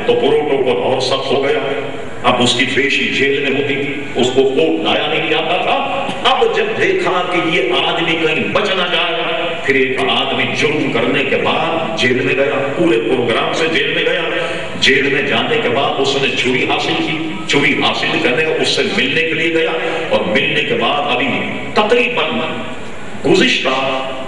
تو پروٹوکول اور سخت ہو گیا. اب اس کی پیشی جیل میں ہوتی تھی, اس کو کوٹ لایا نہیں جاتا تھا. اب جب دیکھا کہ یہ آدمی کہیں بچ نہ جائے, پھر ایک آدمی جرم کرنے کے بعد جیل میں گیا, پورے پروگرام سے جیل میں گیا. جیل میں جانے کے بعد اس نے چھری حاصل کی, چھری حاصل کرنے اس سے ملنے کے لیے گیا, اور ملنے کے بعد ابھی تقریباً گزشتہ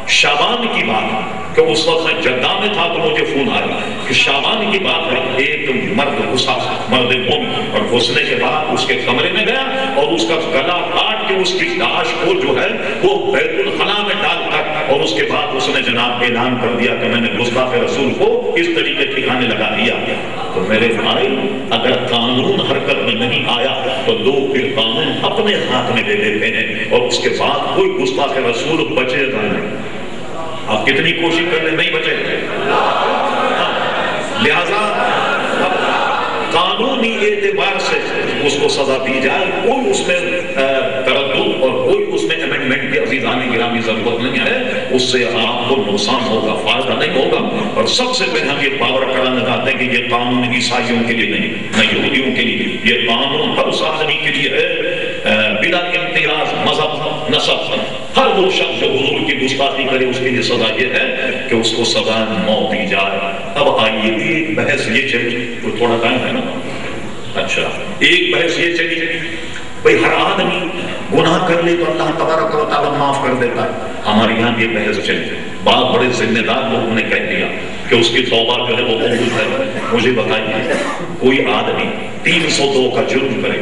شعبان کی بات, کہ اس وقت میں جدہ میں تھا تو مجھے فون آیا کہ شعبان کی بات ہے, ایک مرد گھسا, مرد مومن, اور گھسنے کے بعد اس کے کمرے میں گیا اور اس کا گلا کاٹ کے اس کی لاش کو جو ہے وہ بیت الخلا میں ڈال کر, اور اس کے بعد اس نے جناب اعلان کر دیا کہ میں نے گستاخ رسول کو اس طریقے ٹھکانے لگا دیا. تو میرے بھائی, اگر قانون حرکت میں نہیں آیا تو لوگ پھر قانون اپنے ہاتھ میں لے لیتے ہیں, اور اس کے بعد کوئی گستاخ رسول بچے گا نہیں. آپ کتنی کوشش کر لیں نہیں بچے گا. لہذا قانونی اعتبار سے اس کو سزا دی جائے, کوئی اس میں تردد اور کوئی اس میں امینڈمنٹ کی عزیزان گرامی ضرورت نہیں ہے. اس سے آپ کو نقصان ہوگا, فائدہ نہیں ہوگا. اور سب سے پہلے ہم یہ باور کرانا چاہتے ہیں کہ یہ قانون عیسائیوں کے لیے نہیں, نہ یہودیوں کے لیے. یہ قانون ہر اس آدمی کے لیے ہے, بلا امتیاز مذہب نسب. ہر وہ شخص جو حضور کی گستاخی کرے اس کے لیے سزا یہ ہے کہ اس کو سزا موت دی جائے. اب آئیے ایک بحث یہ چلی, تو تھوڑا ٹائم ہے نا, اچھا ایک بحث یہ چلی بھئی ہر آدمی گناہ کر لے تو اللہ تبارک و تعالیٰ معاف کر دیتا ہے. ہمارے یہاں یہ بحث چلی, بعض بڑے ذمہ دار لوگوں نے کہہ دیا کہ اس کی توبہ جو ہے وہ قبول ہے. مجھے بتائیے, کوئی آدمی 302 کا جرم کرے,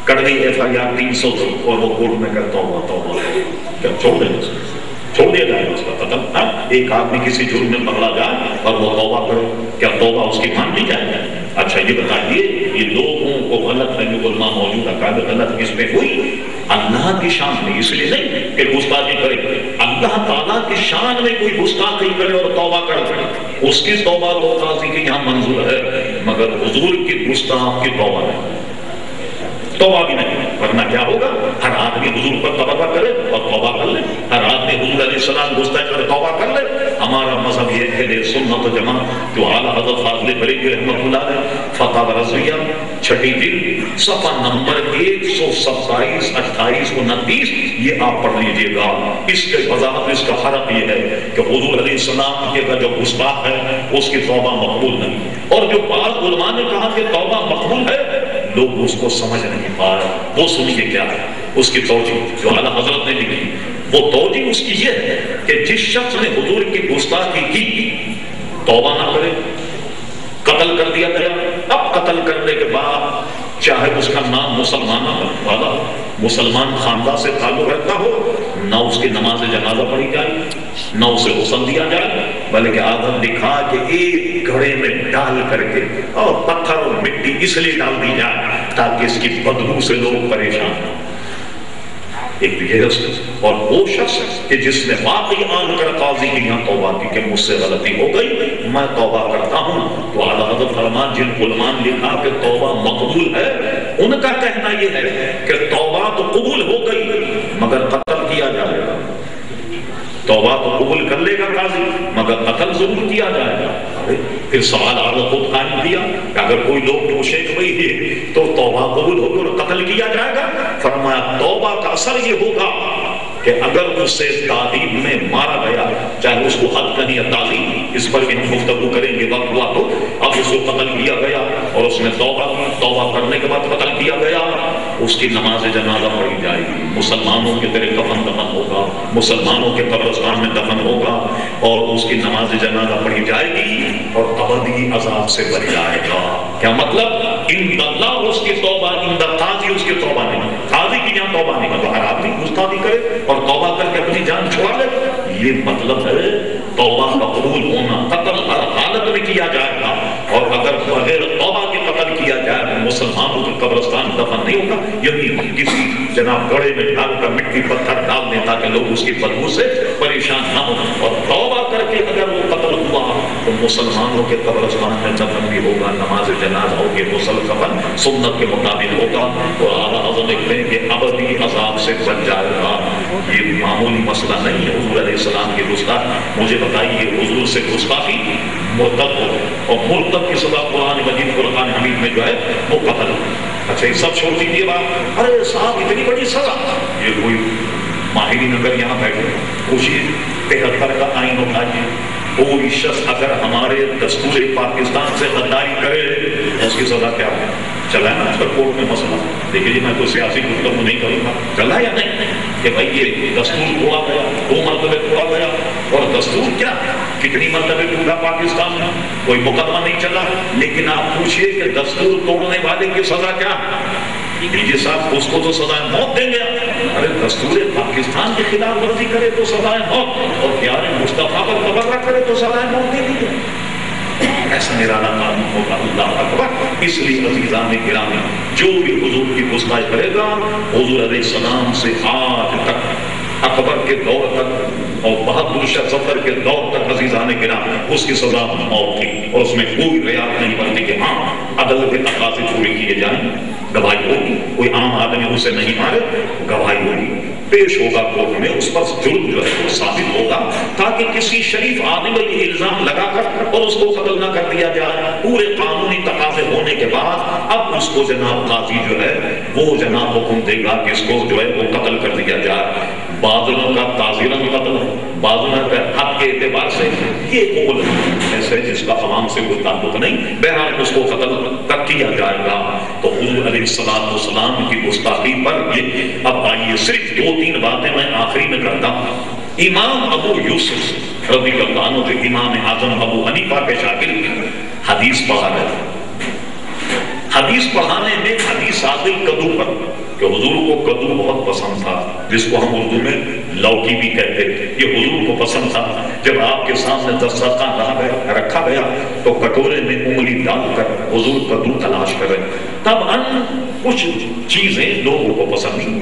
کر گئی ایف آئی آر 302, اور وہ کورٹ میں کہتا توبہ توبہ, کیا چھوڑ دیں اس کو, چھوڑ دیا جائے اس کا قتل؟ ایک آدمی کسی جرم میں پکڑا جائے اور وہ توبہ کرے, کیا توبہ اس کی مان لی جائے؟ اچھا یہ بتائیے, یہ لوگوں کو غلط فہمی علماء موجود ہے, غلط کس میں ہوئی؟ اللہ کی شان میں, اس لیے نہیں کہ گستاخی کرے. اللہ تعالیٰ کی شان میں کوئی گستاخی کرے اور توبہ کرے, اس کی توبہ تو قاضی کے یہاں منظور ہے, مگر حضور کی گستاخ کی توبہ نہیں, توبہ بھی نہیں. ورنہ کیا ہوگا؟ ہر آدمی حضور پر توبہ کرے اور توبہ کر لے, ہر آدمی حضور علیہ السلام گستاخی کرے توبہ کر لے. ہمارا مذہب یہ ہے سنت و جماعت, جو اعلیٰ حضرت فاضل بریلوی رحمۃ اللہ علیہ فتح رضویہ 6 جلد صفحہ نمبر 127, 28, 29, یہ آپ پڑھ لیجئے گا. اس کے وضاحت, اس کا فرق یہ ہے کہ حضور علیہ السلام کا جو گستاخ ہے اس کی توبہ مقبول نہیں, اور جو بعض علماء نے کہا کہ توبہ مقبول ہے, لوگ اس کو سمجھ نہیں پا رہے. وہ سنیے کیا ہے اس کی توجہ جو اعلیٰ حضرت نے لکھی. وہ توجہ اس کی یہ ہے کہ جس شخص نے حضور کی گستاخی کی توبہ نہ کرے, قتل کر دیا گیا. اب قتل کرنے کے بعد چاہے اس کا نام مسلمانہ والا مسلمان خاندان سے تعلق رکھتا ہو, نہ اس کی نماز جنازہ پڑھی جائے, نہ اسے غسل دیا جائے, بلکہ آدم دکھا کہ ایک گھڑے میں ڈال کر کے اور پتھر اور مٹی اس لیے ڈال دی جائے تاکہ اس کی بدبو سے لوگ پریشان ہوں. ایک یہ اور وہ شخص کہ جس نے واقعی آن کر قاضی کی یہاں توبہ کی کہ مجھ سے غلطی ہو گئی, میں توبہ کرتا ہوں, تو اعلیٰ حضرت فرمان جن علماء نے لکھا کہ توبہ مقبول ہے, ان کا کہنا یہ ہے کہ توبہ تو قبول ہو گئی مگر قتل کیا جائے گا. توبہ تو قبول کر لے گا قاضی, مگر قتل ضرور کیا جائے گا. پھر سوال آگے خود قائم کیا کہ اگر کوئی لوگ پوچھے کہ بھئی ہے تو توبہ قبول ہوگی اور قتل کیا جائے گا. فرمایا توبہ کا اثر یہ ہوگا کہ اگر اس سے تعذیب میں مارا گیا, چاہے اس کو حد کرنی یا تعذیب, اس پر بھی ہم گفتگو کریں گے وقت ہوا تو, اب اس کو قتل کیا گیا اور اس نے توبہ کی, توبہ کرنے کے بعد قتل کیا گیا, اس کی نماز جنازہ پڑھی جائے گی, مسلمانوں کے طرح کفن دفن ہوگا, مسلمانوں کے قبرستان میں دفن ہوگا, اور اس کی نماز جنازہ پڑھی جائے گی اور ابدی عذاب سے بچ جائے گا. کیا مطلب؟ ان اللہ اس کی توبہ, ان قاضی اس کی توبہ نہیں, قاضی کی یہاں توبہ نہیں, مطلب ہر آدمی گستاخی کرے اور توبہ کر کے اپنی جان چھوڑا لے. یہ مطلب ہے توبہ کا قبول ہونا. قتل ہر حالت میں کیا جائے گا, اور اگر بغیر توبہ کے قتل کیا جائے تو مسلمانوں کے قبرستان دفن نہیں ہوگا, یعنی کسی جناب گڑھے میں ڈال کر مٹی پتھر ڈال دیں تاکہ لوگ اس کی بدبو سے پریشان نہ ہوں. اور توبہ کر کے اگر وہ قتل ہوا تو مسلمانوں کے قبرستان میں دفن بھی ہوگا، نماز جنازہ ہوگی، غسل کفن سنت کے مطابق ہوگا، تو اعلیٰ حضرت لکھتے ہیں کہ ابدی عذاب سے بچ جائے گا۔ یہ معمولی مسئلہ نہیں ہے حضور علیہ السلام کی گستاخی۔ مجھے بتائیے حضور سے گستاخی مرتد ہو، اور مرتد کی سزا قرآن مجید قرآن حمید میں جو ہے وہ قتل۔ اچھا یہ سب چھوڑ دیجیے بات، ارے صاحب اتنی بڑی سزا، یہ کوئی ماہرین اگر یہاں بیٹھے کوشش 73 کا آئین اٹھائیے، کوئی شخص اگر ہمارے دستور پاکستان سے غداری کرے اس کی سزا کیا ہے؟ چلا ہے نا آج کل کورٹ میں مسئلہ، دیکھیے میں کوئی سیاسی گفتگو نہیں کروں گا، چلا یا نہیں کہ بھائی یہ دستور توڑا گیا، 2 مرتبہ توڑا گیا، اور دستور کیا کتنی مرتبہ ٹوٹا پاکستان میں، کوئی مقدمہ نہیں چلا، لیکن آپ پوچھئے کہ دستور توڑنے والے کی سزا کیا؟ دیجیے صاحب اس کو تو سزائے موت دیں گے، ارے دستور پاکستان کے خلاف ورزی کرے تو سزائے موت، اور پیارے مصطفیٰ پر تبرہ کرے تو سزائے موت دے دیجیے۔ ایسا نرالا قانون ہوگا، اللہ اکبر۔ اس لیے عزیزان گرامی جو بھی حضور کی گستاخی کرے گا، حضور علیہ السلام سے آج تک اکبر کے دور تک اور بہادر شاہ ظفر کے دور تک عزیزان گرامی اس کی سزا موت تھی، اور اس میں کوئی رعایت نہیں بنتی کہ ہاں عدل کے تقاضے پورے کیے جائیں، گواہی ہوگی، کوئی عام آدمی اسے نہیں مارے، گواہی ہوگی، پیش ہوگا کورٹ میں، اس پر جرم جو ہے وہ ثابت ہوگا، تاکہ کسی شریف آدمی کو یہ الزام لگا کر اور اس کو قتل نہ کر دیا جائے۔ پورے قانونی تقاضے ہونے کے بعد اب اس کو جناب قاضی جو ہے وہ جناب حکم دے گا کہ اس کو جو ہے وہ قتل کر دیا جائے۔ بعضوں کا تعزیراً قتل، بعضوں کا حق کے اعتبار سے، یہ قول ایسے جس کا عوام سے کوئی تعلق نہیں، بہرحال اس کو قتل کر کیا جائے گا۔ تو حضور علیہ السلام کی گستاخی پر یہ اب آئیے صرف 2-3 باتیں میں آخری میں کرتا ہوں۔ امام ابو یوسف رضی اللہ عنہ جو امام اعظم ابو حنیفہ کے شاگرد حدیث پڑھا گئے، حدیث پڑھانے میں حدیث عادل کدو پر، کہ حضور کو کدو بہت پسند تھا، جس کو ہم اردو میں لوکی بھی کہتے تھے، یہ حضور کو پسند تھا۔ جب آپ کے سامنے دسترخوان رکھا گیا تو کٹورے میں انگلی ڈال کر حضور کدو تلاش کرے، تب کچھ چیزیں لوگوں کو پسند نہیں۔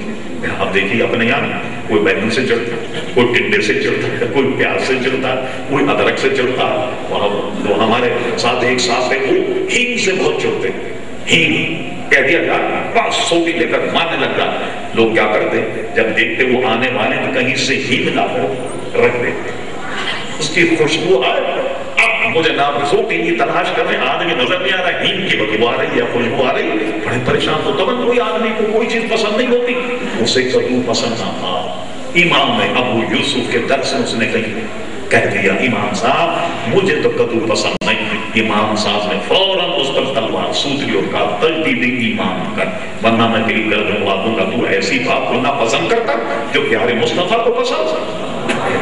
اب دیکھیے اپنے یہاں کوئی بیگن سے چڑھتا ہے، کوئی ٹنڈے سے چڑھتا ہے، کوئی پیاز سے چڑھتا ہے، کوئی ادرک سے چڑھتا ہے، اور جو ہمارے ساتھ ایک ساتھ ہے وہ ہینگ سے بہت چڑھتے ہیں۔ ہینگ کہہ دیا جائے بس سوٹی لے کر مارنے لگ جاتے، لوگ کیا کرتے جب دیکھتے وہ آنے والے تو کہیں سے ہینگ لا کر رکھ دیتے، اس کی خوشبو آئے، اب مجھے نام سوٹی کی تلاش کر رہے، آدمی نظر نہیں آ رہا، ہینگ کی بدبو آ رہی ہے، خوشبو آ رہی، بڑے پریشان تو تب کوئی آدمی کو کوئی چیز پسند نہیں ہوتی، اسے کدو پسند نہ تھا۔ امام ابو یوسف کے درس میں اس نے کہہ دیا امام صاحب مجھے تو کدو پسند نہیں۔ امام صاحب نے فوراً اس پر تلوار سوت لی اور کہا تجدید ایمان کر، ورنہ میں تیری گردن اڑا دوں گا، تو ایسی بات کو نہ پسند کرتا جو پیارے مصطفیٰ کو پسند۔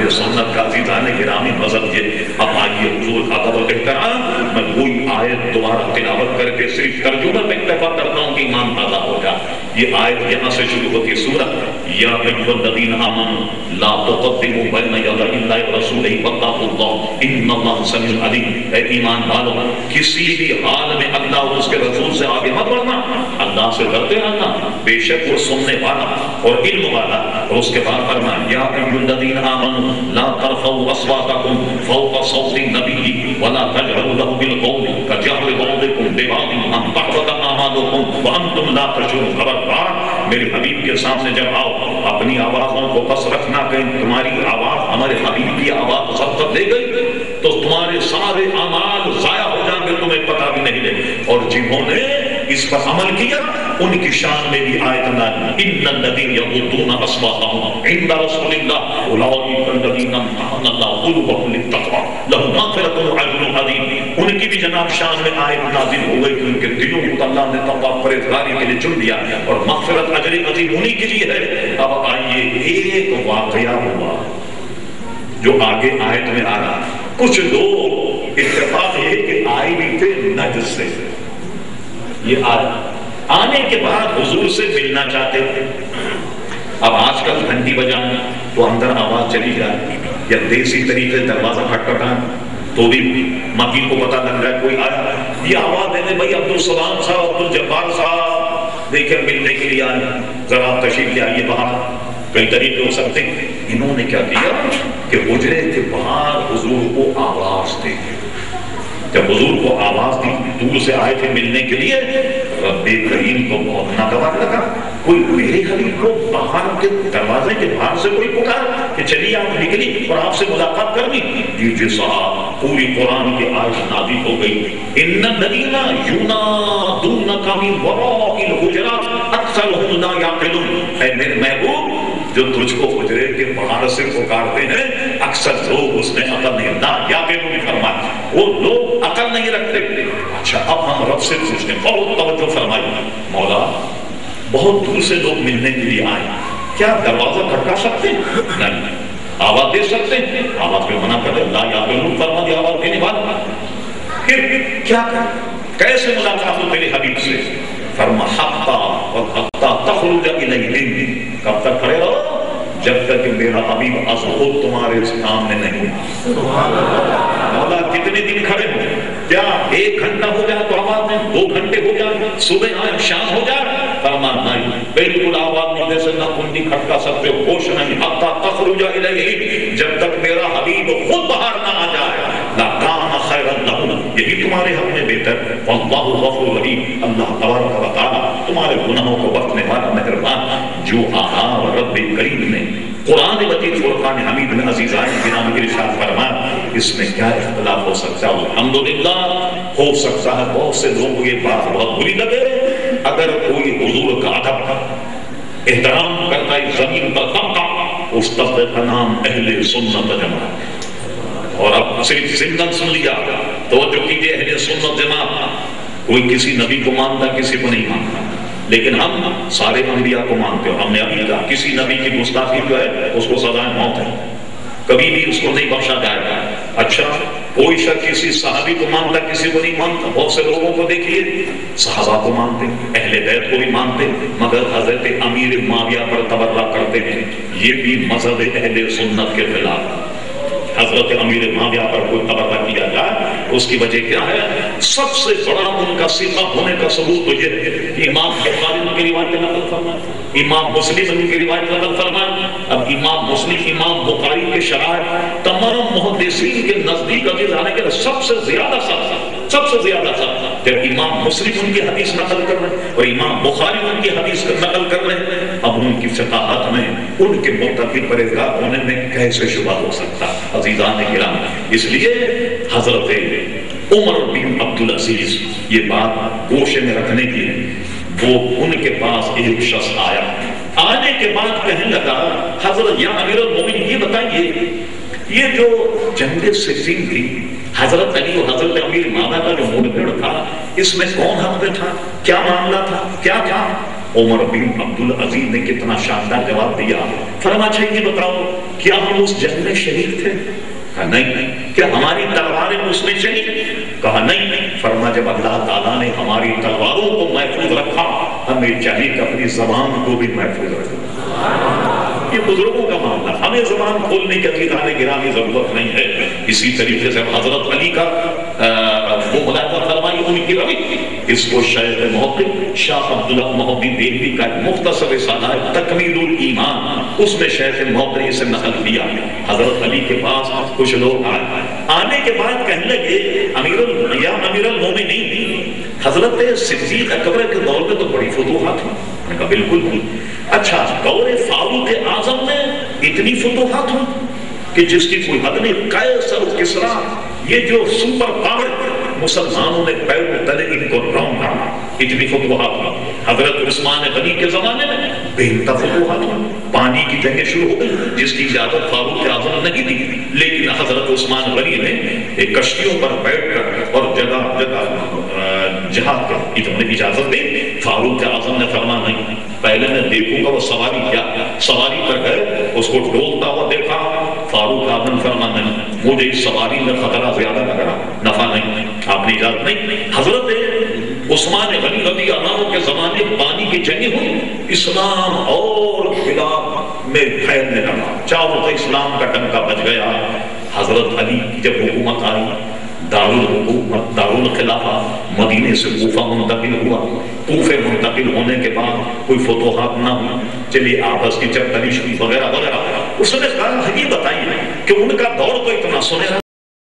یہ سنت کا عزیزان گرامی مذہب یہ اب آئیے حضور ادب و احترام، میں وہی آیت دوبارہ تلاوت کر کے صرف ترجمہ میں اکتفا کرتا ہوں کہ ایمان تازہ ہو جائے۔ یہ آیت یہاں سے شروع ہوتی ہے، سورۃ یا ایھا الذین آمنوا لا تقدموا بین یدی اللہ ورسولہ واتقوا اللہ ان اللہ سمیع علیم۔ اے ایمان والو، کسی بھی حال میں اللہ اور اس کے رسول سے آگے مت بڑھنا، اللہ سے ڈرتے رہنا، بے شک وہ سننے والا اور علم والا۔ اور اس کے بعد فرمایا یا ایھا الذین آمنوا لا ترفعوا اصواتکم فوق صوت النبی ولا تجهروا له بالقول كجهر بعضكم لبعض ان تحبط اعمالكم وانتم لا تشعرون۔ خبردار میرے حبیب کے سامنے جب آؤ اپنی آوازوں کو بس رکھنا، کہیں تمہاری آواز ہمارے حبیب کی آواز سبقت دے گئی تو تمہارے سارے اعمال ضائع ہو جائیں گے، تمہیں پتہ بھی نہیں لگے۔ اور جنہوں نے اس پر عمل کیا ان کی شان میں بھی آیت نازل ان الذین یغضون اصواتهم عند رسول اللہ اولئک الذین امتحن اللہ قلوبهم للتقوی لهم مغفرۃ واجر عظیم۔ ان کی بھی جناب شان میں آیت نازل ہو گئی کہ ان کے دلوں کو اللہ نے تقوی پرہیزگاری کے لیے چن دیا، اور مغفرت اجر عظیم انہی کے لیے ہے۔ اب آئیے ایک واقعہ ہوا جو آگے آیت میں آ رہا، کچھ لوگ اتفاق ہے کہ آئے بھی تھے نجد سے، یہ آنے کے بعد حضور سے ملنا چاہتے تھے۔ اب آج کل گھنٹی بجانے تو اندر آواز چلی جائے، یا دیسی طریقے دروازہ کھٹکھٹانا تو بھی مکی کو پتہ لگ رہا ہے کوئی آیا، یہ آواز دینے بھائی عبدالسلام صاحب، عبدالجبار صاحب دیکھیں ملنے کے لیے آئے، ذرا تشریف لے آئیے باہر۔ کئی طریقے ہو سکتے ہیں. انہوں نے کیا کیا کہ حجرے کے باہر حضور کو آواز دے دی. جب حضور کو آواز دی، دور سے آئے تھے ملنے کے لیے، رب کریم کو بہت ناگوار لگا. کوئی میرے حبیب کو باہر کے دروازے کے باہر سے کوئی پکار کہ چلیے آپ نکلی اور آپ سے ملاقات کرنی. دیجیے صاحب، پوری قرآن کی آیت نازل ہو گئی. ان الذین ینادونک من وراء الحجرات اکثرهم لا یعقلون. اے میرے محبوب، جو تجھ کو حجرے کے باہر سے پکارتے ہیں، اکثر لوگ اس میں عقل نہیں. لا یعقلون فرمایا، وہ لوگ عقل نہیں رکھتے. اچھا، اب ہم رب سے پوچھتے ہیں، بہت توجہ فرمائیے. مولا، بہت دور سے لوگ ملنے کے لیے آئے، کیا دروازہ کھٹکا سکتے ہیں؟ نہیں. آواز دے سکتے ہیں؟ آواز پہ منع کر دے. لا یعقلون فرما دی آواز دینے والا. پھر کیا کیسے ملاقات ہو تیرے حبیب سے؟ فرما حتی تخرج الیہم. کب تک کھڑے رہو؟ جب تک کہ میرا حبیب از خود تمہارے سامنے نہیں. مولا، کتنے دن کھڑے ہو؟ کیا 1 گھنٹہ ہو جائے تو آواز نہیں؟ 2 گھنٹے ہو جائے؟ صبح آئے شام ہو جائے؟ فرمان نہیں، بالکل آواز نہیں دے سکتا، کنڈی کھٹکا سکتے ہو، ہوش نہیں. حتی تخرج الیہم، جب تک میرا حبیب خود باہر نہ آ جائے. لکان خیرا لہم، یہی تمہارے حق میں بہتر. واللہ غفور رحیم، اللہ تبارک و تعالی تمہارے گناہوں کو بخشنے والا مہربان. جو آہا رب کریم نے قرآن مجید فرقان حمید میں عزیزائن جناب کی ارشاد فرمایا، اس میں کیا اختلاف ہو سکتا ہے؟ الحمدللہ. ہو سکتا ہے بہت سے لوگوں کو یہ بات بہت بری لگے. اگر کوئی حضور کا ادب احترام کرتا ہے زمین پر طبقہ، اس طبقے کا نام اہل سنت جماعت. اور اب صرف ضمن سن لیا، توجہ کیجئے، اہل سنت جماعت کوئی کسی نبی کو مانتا، کسی کو نہیں مانتا، لیکن ہم سارے انبیاء کو مانتے ہیں. ہم نے ابھی کہا کسی نبی کی گستاخی جو ہے اس کو سزائے موت ہے، کبھی بھی اس کو نہیں بخشا جائے گا. اچھا، کوئی شخص کسی صحابی کو مانتا، کسی کو نہیں مانتا. بہت سے لوگوں کو دیکھیے، صحابہ کو مانتے، اہل بیت کو بھی مانتے، مگر حضرت امیر معاویہ پر تبرہ کرتے ہیں. یہ بھی مذہب اہل سنت کے خلاف. حضرت امیر معاویہ پر کوئی تبرہ کیا جائے، اس کی وجہ کیا ہے؟ سب سے بڑا ان کا ثقہ ہونے کا ثبوت تو یہ ہے کہ امام بخاری ان کی روایت نقل فرمائے، امام مسلم ان کی روایت نقل فرمائے. اب امام مسلم، امام بخاری کے شرائط تمام محدثین کے نزدیک عزیز آنے کے سب سے زیادہ سب سے زیادہ جب امام مسلم ان کی حدیث نقل کر رہے ہیں اور امام بخاری ان کی حدیث نقل کر رہے ہیں، اب ان کی فقاہت میں ان کے متفق پرہیزگار ہونے میں کیسے شبہ ہو سکتا؟ عزیزان کرام، اس لیے حضرت عمر بن عبدالعزیز یہ بات گوشے میں رکھنے کی، وہ ان کے پاس ایک شخص آیا. آنے کے بعد کہنے لگا، حضرت یا امیر المومنین، یہ بتائیے یہ جو جنگ صفین تھی، حضرت علی اور حضرت امیر معاویہ کا جو موڑ پھیڑ تھا، اس میں کون حق میں تھا؟ کیا معاملہ تھا؟ کیا تھا؟ عمر بن عبدالعزیز نے کتنا شاندار جواب دیا. فرمایا، اچھا یہ بتاؤ، کیا ہم اس جنگ میں شریک تھے؟ کہا نہیں. کیا ہماری تلواریں اس میں چلی؟ کہا نہیں. فرمایا، جب اللہ تعالیٰ نے ہماری تلواروں کو محفوظ رکھا، ہمیں چاہیے کہ اپنی زبان کو بھی محفوظ رکھیں. یہ بزرگوں کا معاملہ، ہمیں زبان کھولنے کی عزیزان گرامی ضرورت نہیں ہے. اسی طریقے سے حضرت علی کا وہ ملاحظہ فرمائی ان کی روی، اس کو شیخ محقق شاہ عبداللہ محدث دہلوی کا ایک مختصر رسالہ ہے تکمیل الایمان، اس میں شیخ محقق سے نقل کیا. حضرت علی کے پاس کچھ لوگ آئے، آنے کے بعد کہنے لگے، یا امیر المومنین، حضرت صدیق اکبر کے دور میں تو بڑی فتوحات ہوئی. میں نے کہا بالکل ہوئی. اچھا، دور فاروق اعظم میں اتنی فتوحات ہوئی کہ جس کی کوئی حد نہیں. قیصر و کسریٰ، یہ جو سپر پاور مسلمانوں نے پیر تلے ان کو روندا، اتنی فتوحات ہوئی. حضرت عثمان غنی کے زمانے میں بے انتہا فتوحات ہوئی. پانی کی جنگیں شروع ہو گئی جس کی اجازت فاروق اعظم نے نہیں دی، لیکن حضرت عثمان غنی نے کشتیوں پر بیٹھ کر اور جگہ جگہ جہاد کی انہوں نے اجازت دی. فاروق اعظم نے فرمایا نہیں، پہلے میں دیکھوں گا وہ سواری کیا. سواری پر گئے، اس کو ڈولتا ہوا دیکھا. فاروق اعظم فرمایا نہیں، مجھے اس سواری میں خطرہ زیادہ لگ رہا، نفع نہیں، آپ نے اجازت نہیں. حضرت عثمان غنی رضی اللہ عنہ کے زمانے پانی کی جنگیں ہوئی، اسلام اور خلاف میں پھیلنے لگا، چاروں طرف اسلام کا ڈنکا بج گیا. حضرت علی کی جب حکومت آئی، دارالحکومت دارالخلافہ مدینے سے کوفہ منتقل ہوا، کوفے منتقل ہونے کے بعد کوئی فتوحات نہ ہوئی، چلیے آپس کی چرچلی شریف وغیرہ وغیرہ۔ اس نے کہا یہ بتائیے کہ ان کا دور تو اتنا سنہرا